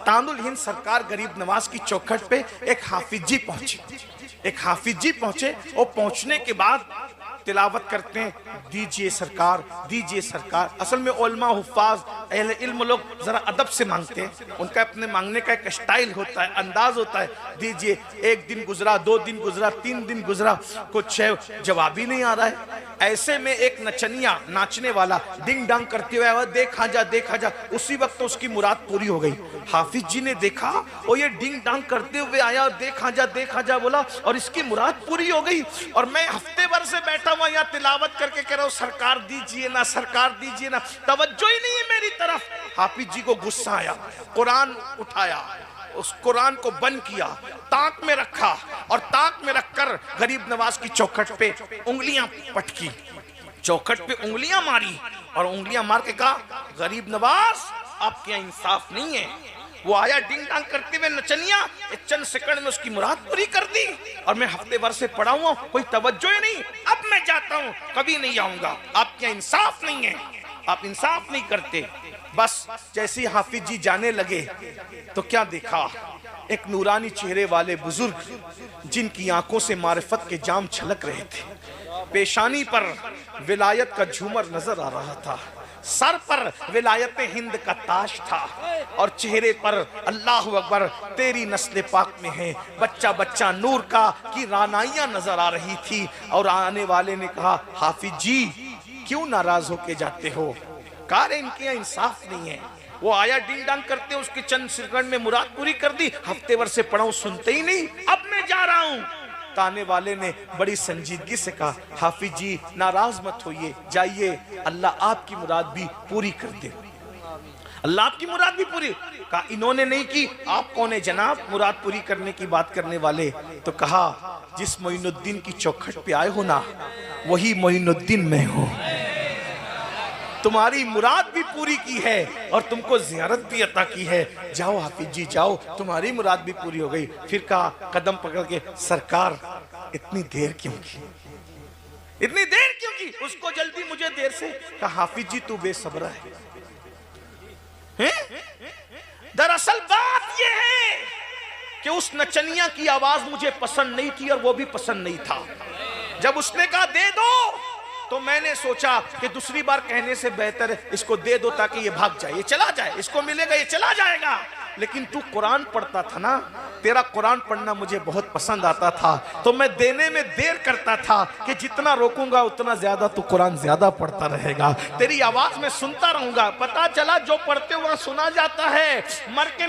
तानुल हिंद सरकार गरीब नवाज की चौखट पे एक हाफिज जी पहुंचे और पहुंचने के बाद तिलावत करते हैं, दीजिए सरकार, दीजिए सरकार। असल में उलमा हुफ्फाज अहले इल्म लोग जरा अदब से मांगते हैं, उनका अपने मांगने का एक स्टाइल होता है, अंदाज होता है। दीजिए, एक दिन गुजरा, 2 दिन गुजरा, 3 दिन गुजरा, कुछ जवाब ही नहीं आ रहा है। ऐसे में एक नचनिया, नाचने वाला डिंग डांग करते हुए आया, देखा जा देखा जा। उसी वक्त तो उसकी मुराद पूरी हो गई। हाफिज जी ने देखा और ये डिंग डांग करते हुए आया और देखा जा बोला और इसकी मुराद पूरी हो गई। और मैं हफ्ते भर से बैठा हुआ यहाँ तिलावत करके कह रहा हूँ, सरकार दीजिए ना, सरकार दीजिए ना, तवज्जो ही नहीं है मेरी तरफ। हाफिज जी को गुस्सा आया, कुरान उठाया, उस कुरान को बंद किया, ताक में रखा और ताक में रखकर गरीब नवाज की चौखट पे उंगलियां पटकी, चौखट पे उंगलियां मारी और उंगलियां मार के कहा, गरीब नवाज आपके यहाँ इंसाफ नहीं है। वो आया डिंग डांग करते हुए नचनिया, चंद सेकंड में उसकी मुराद पूरी कर दी। और मैं हफ्ते भर से पड़ा हुआ, कोई तवज्जो ही नहीं। अब मैं जाता हूँ, कभी नहीं आऊंगा। आपके यहाँ इंसाफ नहीं है, आप इंसाफ नहीं करते। बस जैसे ही हाफिज जी जाने लगे तो क्या देखा, एक नूरानी चेहरे वाले बुजुर्ग जिनकी आंखों से मारिफत के जाम छलक रहे थे, पेशानी पर विलायत का झूमर नजर आ रहा था, सर पर विलायत हिंद का ताज था और चेहरे पर अल्लाह अकबर तेरी नस्ल पाक में है, बच्चा बच्चा नूर का की रानाइयां नजर आ रही थी। और आने वाले ने कहा, हाफिज जी क्यों नाराज होके जाते हो? कहा इनके यहाँ इंसाफ नहीं है। वो आया डिंग डांग करते, उसके चंद सेकंड में मुराद पूरी कर दी। हफ्ते भर से पढ़ा हूं, सुनते ही नहीं। अब मैं जा रहा हूं। ताने वाले ने बड़ी संजीदगी से कहा, हाफिज जी नाराज मत होइए, जाइए, अल्लाह आपकी मुराद भी पूरी कर दे, अल्लाह आपकी मुराद भी पूरी। कहा इन्होंने नहीं की, आप कौन है जनाब मुराद पूरी करने की बात करने वाले? तो कहा, जिस मोइनुद्दीन की चौखट पे आए हो ना, वही मोइनुद्दीन मैं हूं। तुम्हारी मुराद भी पूरी की है और तुमको जियारत भी अता की है। जाओ हाफिज जी जाओ, तुम्हारी मुराद भी पूरी हो गई। फिर कहा कदम पकड़ के, सरकार इतनी देर क्यों की, इतनी देर क्यों की? उसको जल्दी, मुझे देर से। कहा हाफिज जी तू बेसब्र है? दरअसल बात यह है कि उस नचनिया की आवाज मुझे पसंद नहीं थी और वो भी पसंद नहीं था। जब उसने कहा दे दो तो मैंने सोचा कि दूसरी बार कहने से बेहतर है इसको दे दो ताकि ये भाग जाए, ये चला जाए, इसको मिलेगा ये चला जाएगा। लेकिन तू कुरान पढ़ता था ना, तेरा कुरान पढ़ना मुझे बहुत पसंद आता था, तो मैं देने में देर करता था कि जितना रोकूंगा उतना ज्यादा तू कुरान ज्यादा पढ़ता रहेगा, तेरी आवाज में सुनता रहूंगा। पता चला जो पढ़ते हुआ सुना जाता है, मर के